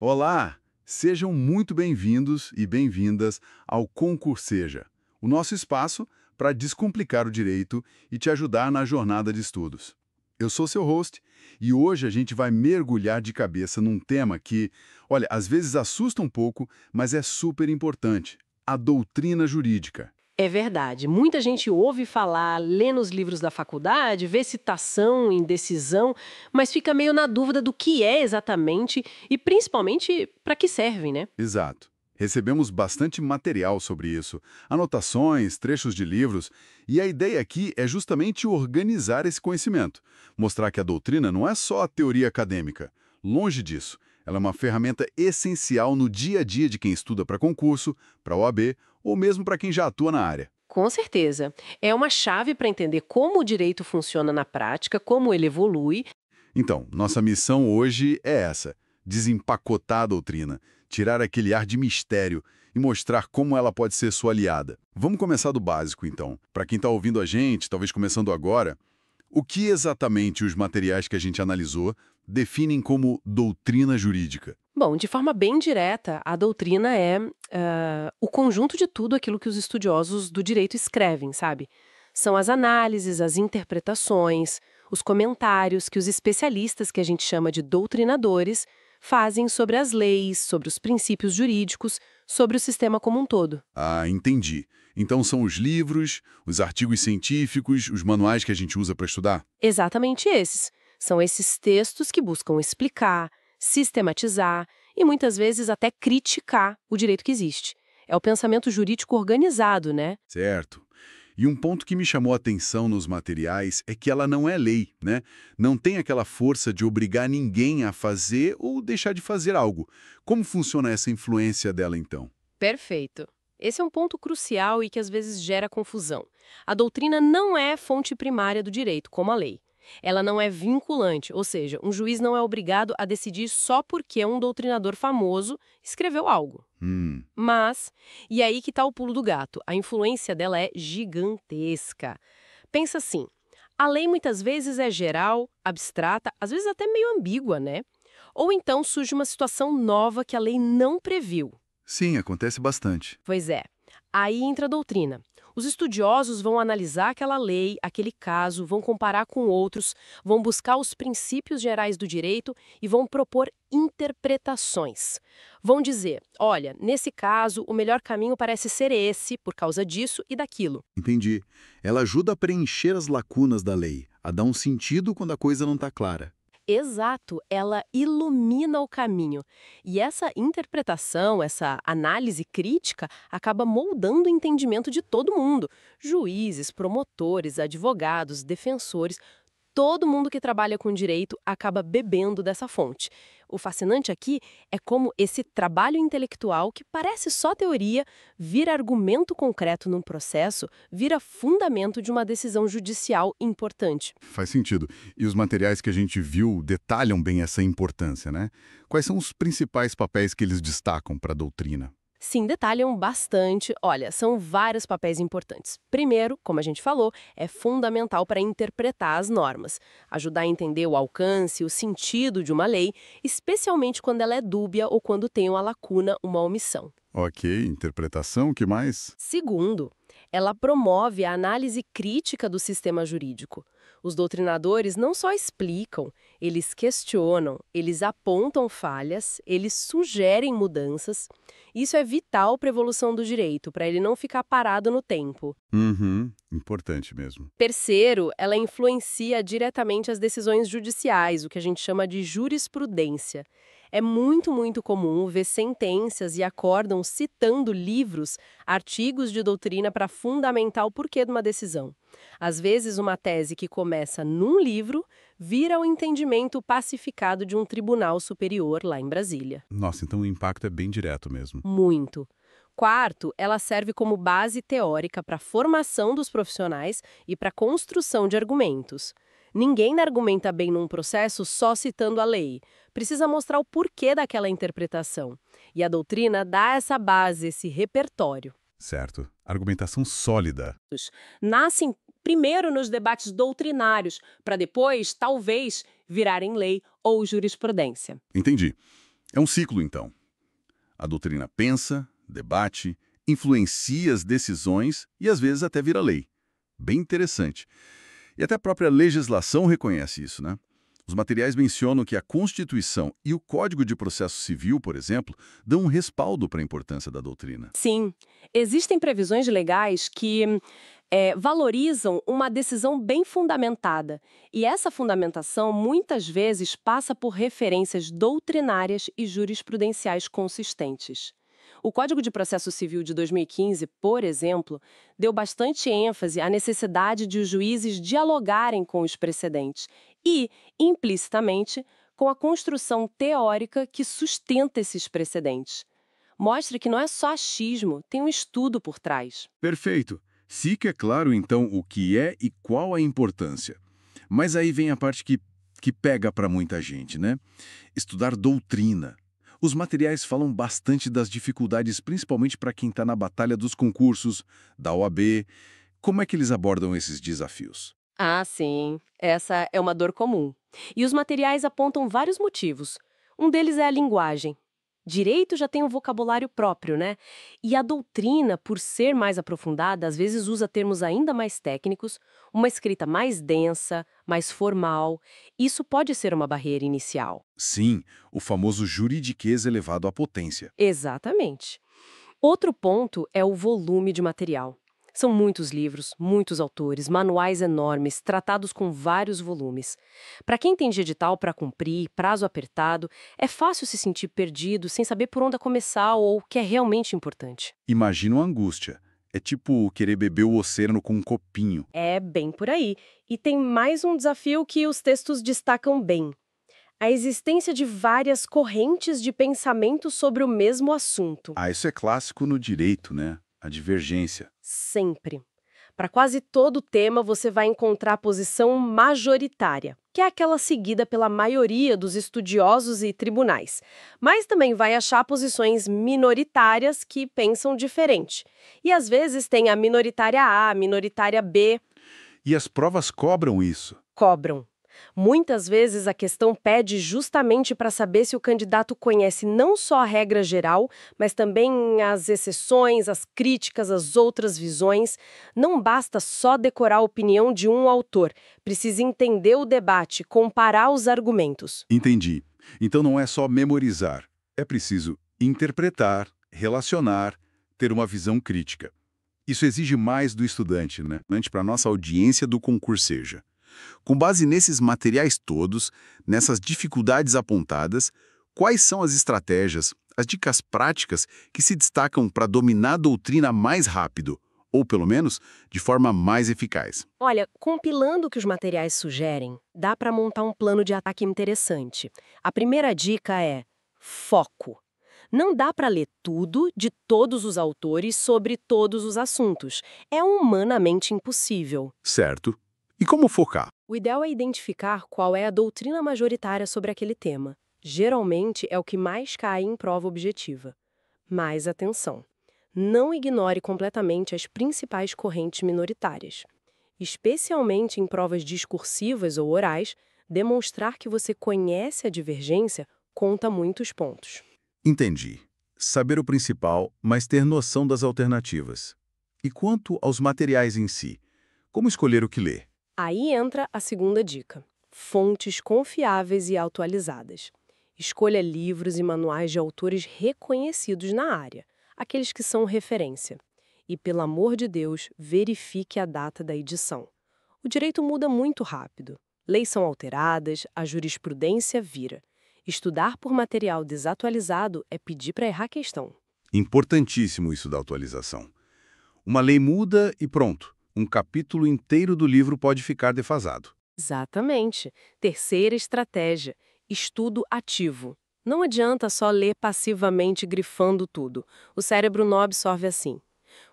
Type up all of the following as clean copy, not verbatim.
Olá! Sejam muito bem-vindos e bem-vindas ao Concurseja, o nosso espaço para descomplicar o direito e te ajudar na jornada de estudos. Eu sou seu host e hoje a gente vai mergulhar de cabeça num tema que, olha, às vezes assusta um pouco, mas é super importante: a doutrina jurídica. É verdade. Muita gente ouve falar, lê nos livros da faculdade, vê citação em decisão, mas fica meio na dúvida do que é exatamente e principalmente para que serve, né? Exato. Recebemos bastante material sobre isso, anotações, trechos de livros, e a ideia aqui é justamente organizar esse conhecimento, mostrar que a doutrina não é só a teoria acadêmica. Longe disso, ela é uma ferramenta essencial no dia a dia de quem estuda para concurso, para OAB ou mesmo para quem já atua na área. Com certeza. É uma chave para entender como o direito funciona na prática, como ele evolui. Então, nossa missão hoje é essa: desempacotar a doutrina, tirar aquele ar de mistério e mostrar como ela pode ser sua aliada. Vamos começar do básico, então. Para quem está ouvindo a gente, talvez começando agora, o que exatamente os materiais que a gente analisou definem como doutrina jurídica? Bom, de forma bem direta, a doutrina é o conjunto de tudo aquilo que os estudiosos do direito escrevem, sabe? São as análises, as interpretações, os comentários que os especialistas, que a gente chama de doutrinadores, fazem sobre as leis, sobre os princípios jurídicos, sobre o sistema como um todo. Ah, entendi. Então são os livros, os artigos científicos, os manuais que a gente usa para estudar? Exatamente esses. São esses textos que buscam explicar, sistematizar e muitas vezes até criticar o direito que existe. É o pensamento jurídico organizado, né? Certo. E um ponto que me chamou a atenção nos materiais é que ela não é lei, né? Não tem aquela força de obrigar ninguém a fazer ou deixar de fazer algo. Como funciona essa influência dela, então? Perfeito. Esse é um ponto crucial e que às vezes gera confusão. A doutrina não é fonte primária do direito, como a lei. Ela não é vinculante, ou seja, um juiz não é obrigado a decidir só porque um doutrinador famoso escreveu algo. Hum, Mas, e aí que tá o pulo do gato, a influência dela é gigantesca. Pensa assim, a lei muitas vezes é geral, abstrata, às vezes até meio ambígua, né? Ou então surge uma situação nova que a lei não previu. sim, acontece bastante. Pois é. Aí entra a doutrina. Os estudiosos vão analisar aquela lei, aquele caso, vão comparar com outros, vão buscar os princípios gerais do direito e vão propor interpretações. Vão dizer: olha, nesse caso, o melhor caminho parece ser esse, por causa disso e daquilo. Entendi. Ela ajuda a preencher as lacunas da lei, a dar um sentido quando a coisa não está clara. Exato, ela ilumina o caminho. E essa interpretação, essa análise crítica, acaba moldando o entendimento de todo mundo. Juízes, promotores, advogados, defensores, todo mundo que trabalha com direito acaba bebendo dessa fonte. O fascinante aqui é como esse trabalho intelectual, que parece só teoria, vira argumento concreto num processo, vira fundamento de uma decisão judicial importante. Faz sentido. E os materiais que a gente viu detalham bem essa importância, né? Quais são os principais papéis que eles destacam para a doutrina? Sim, detalham bastante. Olha, são vários papéis importantes. Primeiro, como a gente falou, é fundamental para interpretar as normas, ajudar a entender o alcance, o sentido de uma lei, especialmente quando ela é dúbia ou quando tem uma lacuna, uma omissão. Ok, interpretação, o que mais? Segundo, ela promove a análise crítica do sistema jurídico. Os doutrinadores não só explicam, eles questionam, eles apontam falhas, eles sugerem mudanças. Isso é vital para a evolução do direito, para ele não ficar parado no tempo. Uhum, importante mesmo. Terceiro, ela influencia diretamente as decisões judiciais, o que a gente chama de jurisprudência. É muito, muito comum ver sentenças e acórdãos citando livros, artigos de doutrina para fundamentar o porquê de uma decisão. Às vezes, uma tese que começa num livro vira o entendimento pacificado de um tribunal superior lá em Brasília. Nossa, então o impacto é bem direto mesmo. Muito. Quarto, ela serve como base teórica para a formação dos profissionais e para a construção de argumentos. Ninguém argumenta bem num processo só citando a lei. Precisa mostrar o porquê daquela interpretação. E a doutrina dá essa base, esse repertório. Certo. Argumentação sólida. Nascem primeiro nos debates doutrinários, para depois, talvez, virarem lei ou jurisprudência. Entendi. É um ciclo, então. A doutrina pensa, debate, influencia as decisões e às vezes até vira lei. Bem interessante. E até a própria legislação reconhece isso, né? Os materiais mencionam que a Constituição e o Código de Processo Civil, por exemplo, dão um respaldo para a importância da doutrina. Sim, existem previsões legais que valorizam uma decisão bem fundamentada. E essa fundamentação muitas vezes passa por referências doutrinárias e jurisprudenciais consistentes. O Código de Processo Civil de 2015, por exemplo, deu bastante ênfase à necessidade de os juízes dialogarem com os precedentes e, implicitamente, com a construção teórica que sustenta esses precedentes. Mostra que não é só achismo, tem um estudo por trás. Perfeito. Fica claro, então, o que é e qual a importância. Mas aí vem a parte que pega para muita gente, né? Estudar doutrina. Os materiais falam bastante das dificuldades, principalmente para quem está na batalha dos concursos, da OAB. Como é que eles abordam esses desafios? Ah, sim. Essa é uma dor comum. E os materiais apontam vários motivos. Um deles é a linguagem. Direito já tem um vocabulário próprio, né? E a doutrina, por ser mais aprofundada, às vezes usa termos ainda mais técnicos, uma escrita mais densa, mais formal. Isso pode ser uma barreira inicial. Sim, o famoso juridiquês elevado à potência. Exatamente. Outro ponto é o volume de material. São muitos livros, muitos autores, manuais enormes, tratados com vários volumes. Para quem tem de edital para cumprir, prazo apertado, é fácil se sentir perdido sem saber por onde começar ou o que é realmente importante. Imagina uma angústia. É tipo querer beber o oceano com um copinho. É bem por aí. E tem mais um desafio que os textos destacam bem: a existência de várias correntes de pensamento sobre o mesmo assunto. Ah, isso é clássico no direito, né? A divergência. Sempre. Para quase todo tema, você vai encontrar a posição majoritária, que é aquela seguida pela maioria dos estudiosos e tribunais. Mas também vai achar posições minoritárias que pensam diferente. E às vezes tem a minoritária A, a minoritária B. E as provas cobram isso. Cobram. Muitas vezes a questão pede justamente para saber se o candidato conhece não só a regra geral, mas também as exceções, as críticas, as outras visões. Não basta só decorar a opinião de um autor, precisa entender o debate, comparar os argumentos. Entendi. Então não é só memorizar. É preciso interpretar, relacionar, ter uma visão crítica. Isso exige mais do estudante, né? Para a nossa audiência do concurseja. Com base nesses materiais todos, nessas dificuldades apontadas, quais são as estratégias, as dicas práticas que se destacam para dominar a doutrina mais rápido, ou pelo menos de forma mais eficaz? Olha, compilando o que os materiais sugerem, dá para montar um plano de ataque interessante. A primeira dica é foco. Não dá para ler tudo de todos os autores sobre todos os assuntos. É humanamente impossível. Certo. E como focar? O ideal é identificar qual é a doutrina majoritária sobre aquele tema. Geralmente é o que mais cai em prova objetiva. Mas atenção, não ignore completamente as principais correntes minoritárias. Especialmente em provas discursivas ou orais, demonstrar que você conhece a divergência conta muitos pontos. Entendi. Saber o principal, mas ter noção das alternativas. E quanto aos materiais em si? Como escolher o que ler? Aí entra a segunda dica: fontes confiáveis e atualizadas. Escolha livros e manuais de autores reconhecidos na área, aqueles que são referência. E, pelo amor de Deus, verifique a data da edição. O direito muda muito rápido. Leis são alteradas, a jurisprudência vira. Estudar por material desatualizado é pedir para errar a questão. Importantíssimo isso da atualização. Uma lei muda e pronto. Um capítulo inteiro do livro pode ficar defasado. Exatamente. Terceira estratégia: estudo ativo. Não adianta só ler passivamente grifando tudo. O cérebro não absorve assim.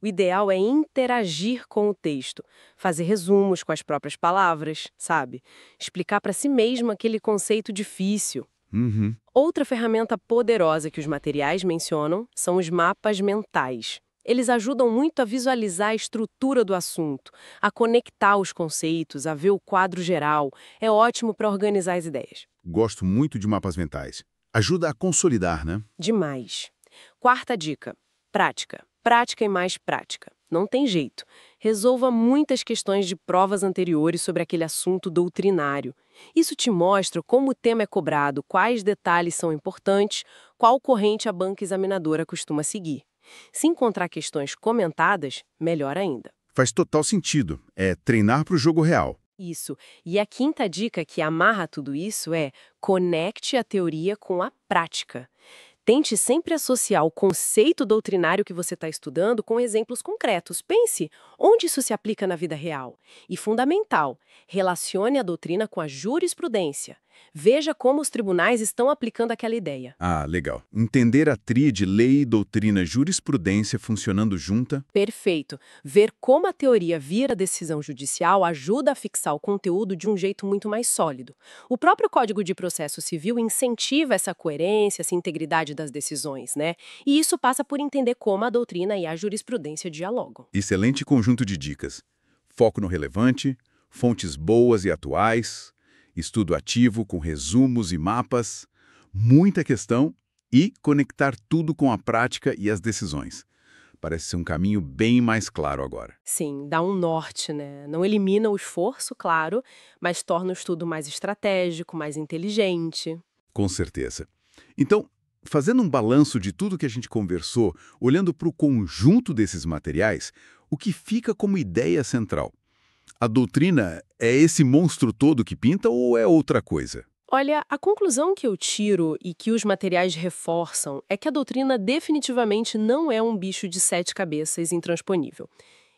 O ideal é interagir com o texto, fazer resumos com as próprias palavras, sabe? Explicar para si mesmo aquele conceito difícil. Uhum. Outra ferramenta poderosa que os materiais mencionam são os mapas mentais. Eles ajudam muito a visualizar a estrutura do assunto, a conectar os conceitos, a ver o quadro geral. É ótimo para organizar as ideias. Gosto muito de mapas mentais. Ajuda a consolidar, né? Demais. Quarta dica: prática. Prática e mais prática. Não tem jeito. Resolva muitas questões de provas anteriores sobre aquele assunto doutrinário. Isso te mostra como o tema é cobrado, quais detalhes são importantes, qual corrente a banca examinadora costuma seguir. Se encontrar questões comentadas, melhor ainda. Faz total sentido. É treinar para o jogo real. Isso. E a quinta dica que amarra tudo isso é: conecte a teoria com a prática. Tente sempre associar o conceito doutrinário que você está estudando com exemplos concretos. Pense, onde isso se aplica na vida real? E fundamental, relacione a doutrina com a jurisprudência. Veja como os tribunais estão aplicando aquela ideia. Ah, legal. Entender a tríade lei, doutrina, jurisprudência funcionando junta. Perfeito. Ver como a teoria vira decisão judicial ajuda a fixar o conteúdo de um jeito muito mais sólido. O próprio Código de Processo Civil incentiva essa coerência, essa integridade das decisões, né? E isso passa por entender como a doutrina e a jurisprudência dialogam. Excelente conjunto de dicas. Foco no relevante, fontes boas e atuais, estudo ativo com resumos e mapas, muita questão e conectar tudo com a prática e as decisões. Parece ser um caminho bem mais claro agora. Sim, dá um norte, né? Não elimina o esforço, claro, mas torna o estudo mais estratégico, mais inteligente. Com certeza. Então, fazendo um balanço de tudo que a gente conversou, olhando para o conjunto desses materiais, o que fica como ideia central? A doutrina é esse monstro todo que pinta ou é outra coisa? Olha, a conclusão que eu tiro e que os materiais reforçam é que a doutrina definitivamente não é um bicho de 7 cabeças intransponível.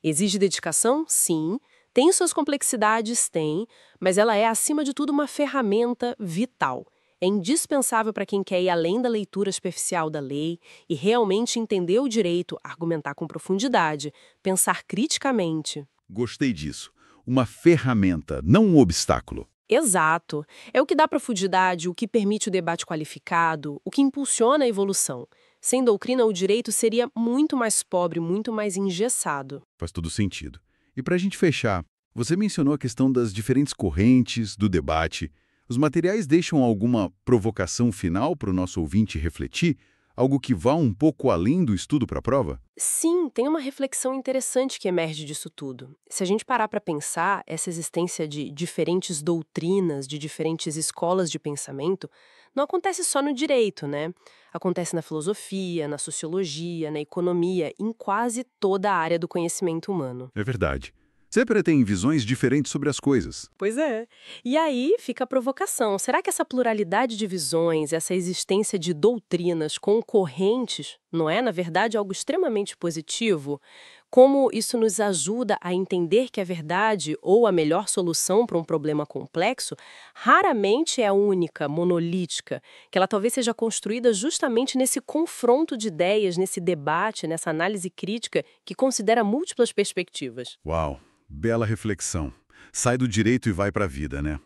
Exige dedicação? Sim. Tem suas complexidades? Tem. Mas ela é, acima de tudo, uma ferramenta vital. É indispensável para quem quer ir além da leitura superficial da lei e realmente entender o direito, argumentar com profundidade, pensar criticamente. Gostei disso. Uma ferramenta, não um obstáculo. Exato. É o que dá profundidade, o que permite o debate qualificado, o que impulsiona a evolução. Sem doutrina, o direito seria muito mais pobre, muito mais engessado. Faz todo sentido. E para a gente fechar, você mencionou a questão das diferentes correntes do debate. Os materiais deixam alguma provocação final para o nosso ouvinte refletir? Algo que vá um pouco além do estudo para a prova? Sim, tem uma reflexão interessante que emerge disso tudo. Se a gente parar para pensar, essa existência de diferentes doutrinas, de diferentes escolas de pensamento, não acontece só no direito, né? Acontece na filosofia, na sociologia, na economia, em quase toda a área do conhecimento humano. É verdade. Sempre tem visões diferentes sobre as coisas. Pois é. E aí fica a provocação. Será que essa pluralidade de visões, essa existência de doutrinas concorrentes, não é, na verdade, algo extremamente positivo? Como isso nos ajuda a entender que a verdade ou a melhor solução para um problema complexo raramente é a única, monolítica, que ela talvez seja construída justamente nesse confronto de ideias, nesse debate, nessa análise crítica que considera múltiplas perspectivas. Uau, bela reflexão. Sai do direito e vai para a vida, né?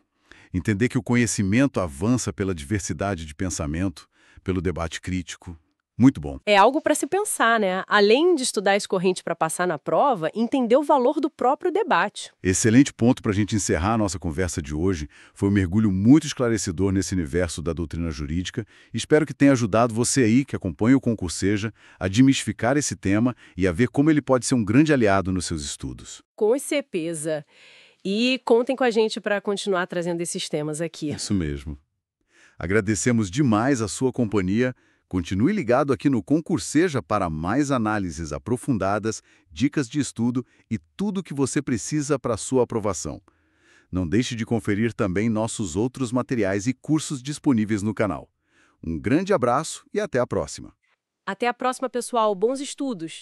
Entender que o conhecimento avança pela diversidade de pensamento, pelo debate crítico. Muito bom. É algo para se pensar, né? Além de estudar as correntes para passar na prova, entender o valor do próprio debate. Excelente ponto para a gente encerrar a nossa conversa de hoje. Foi um mergulho muito esclarecedor nesse universo da doutrina jurídica. Espero que tenha ajudado você aí, que acompanha o Concurseja, a demistificar esse tema e a ver como ele pode ser um grande aliado nos seus estudos. Com certeza. E contem com a gente para continuar trazendo esses temas aqui. Isso mesmo. Agradecemos demais a sua companhia. Continue ligado aqui no Concurseja para mais análises aprofundadas, dicas de estudo e tudo o que você precisa para a sua aprovação. Não deixe de conferir também nossos outros materiais e cursos disponíveis no canal. Um grande abraço e até a próxima. Até a próxima, pessoal. Bons estudos!